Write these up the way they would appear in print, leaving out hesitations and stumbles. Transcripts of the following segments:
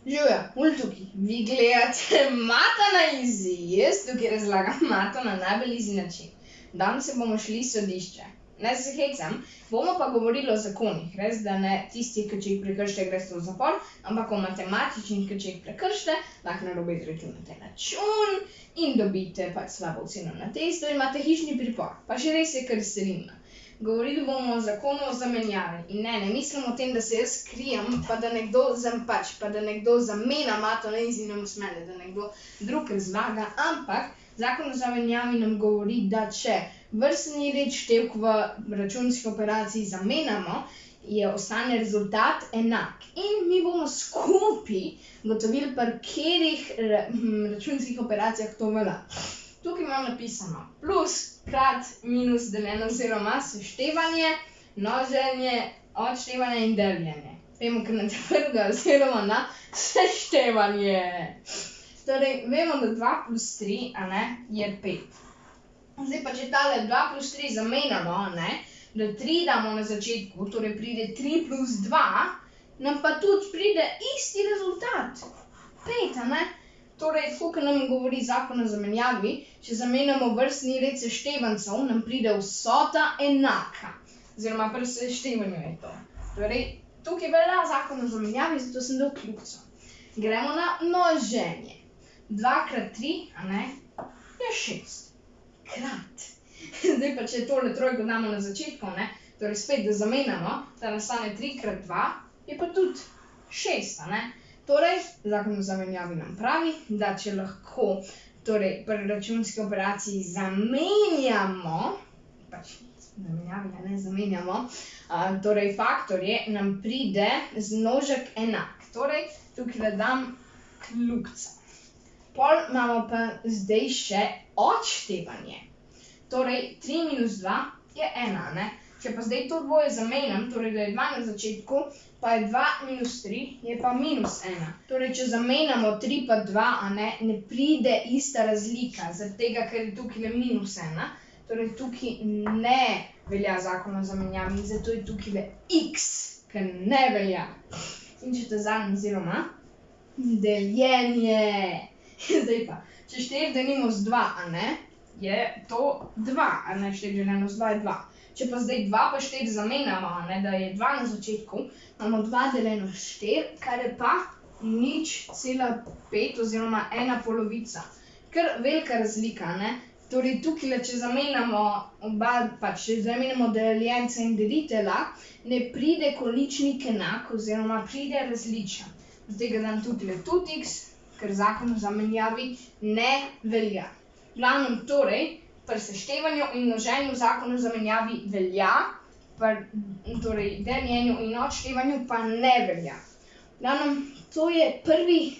Živjo, Ul tukaj. Vi gledate Mata na easy. Jaz tukaj razlagam Mato na najbolj easy način. Danes se bomo šli sodišče. Ne se hecam, bomo pa govorili o zakonih. Res, da ne tisti, ki če jih prekršite, greste v zapor, ampak o matematičnih, ki če jih prekršite, lahko narobe izračunate račun in dobite pač slabo oceno na testu in imate hišni pripor. Pa še res je kar selina. Govorili bomo o zakonu o zamenjavi. In ne mislim o tem, da se jaz krijem, pa da nekdo zamenja Mato na easy nam usmene, da nekdo drug razlaga, ampak zakon o zamenjavi nam govori, da če vrstni red števk v računski operaciji zamenjamo, ostane rezultat enak. In mi bomo skupaj gotovili, pri katerih računskih operacijah to velja. Tukaj imam napisano plus, krat, minus, deljeno oziroma seštevanje, množenje, odštevanje in deljenje. Vemo kar na prvega oziroma na seštevanje. Torej, vemo, da 2 plus 3, je 5. Zdaj pa, če tale 2 plus 3 zamenjamo, da 3 damo na začetku, torej pride 3 plus 2, nam pa tudi pride isti rezultat. 5, Torej, tako kot nam govori zakon o zamenjavi, če zamenjamo vrstni red seštevancev, nam pride vsota enaka. Oziroma pri seštevanju je to. Torej, tukaj velja zakon o zamenjavi, zato sem dal kljukico. Gremo na množenje. 2 krat 3, je 6. Krat. Zdaj pa, če tole trojko damo na začetku, torej spet, da zamenjamo, da nastane 3 krat 2, je pa tudi 6, Torej, zakon o zamenjavi nam pravi, da če lahko pri računski operaciji zamenjamo, torej faktorje, nam pride zmnožek enak. Torej, tukaj dam kljukico. Pol imamo pa zdaj še odštevanje. Torej, 3 minus 2 je 1, Če pa zdaj to dvoje zamenjam, torej da je 2 na začetku, pa je 2 minus 3, je pa minus 1. Torej, če zamenjamo 3 pa 2, ne pride ista razlika, zaradi tega, ker je tukaj minus 1. Torej, tukaj ne velja zakon o zamenjavi, zato je tukaj x, ker ne velja. In če te zadnji oziroma deljenje. Zdaj pa, če 4 delimo z 2, je to 2, 4 deljeno z 2 je 2. Če pa zdaj 2 pa 4 zamenjamo, da je 2 na začetku, imamo 2 deljeno 4, kar je pa 0,5 oziroma 1 polovica. Kar velika razlika, Torej, tukaj, če zamenjamo deljenca in delitelja, ne pride količnik enak oziroma pride različen. Zdaj ga dam tukaj tudi x, ker zakon o zamenjavi ne velja. Glavnem, torej, pri seštevanju in množenju zakon o zamenjavi velja, pri deljenju in odštevanju pa ne velja. Glavnem, to je prvi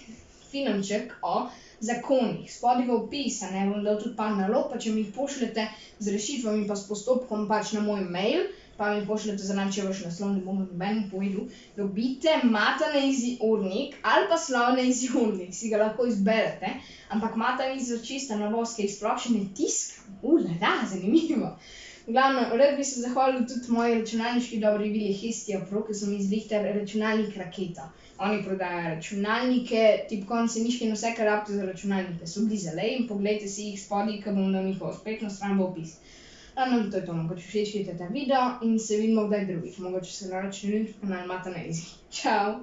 filmček o zakonih. Spodaj v opis, bom dal tudi par nalog, pa če mi jih pošljete z rešitvami pa s postopkom na moj mail, pa mi pošljete za nam, če vaš naslov ne bomo nobenemu povedal, dobite Mata na easy urnik ali pa Slav na easy urnik, si ga lahko izberete, ampak Mata na easy čista novost, ki jih sploh še ne tiskam. Zanimivo. V glavnem, rad bi se zahvalil tudi moji računalniški dobri Vili Hestija Pro, ki so mi zrihtali računalnik Raketa. Oni prodajajo računalnike, tipkovnice, miške in vse, kar rabite za računalnike. So blizu in poglejte si jih spodaj, ko bom dal njihovo spletno stran v opis. To je to, mogoče všečkajte ta video in se vidimo kdaj drugič. Mogoče se naročite na kanal Mata na easy. Čau!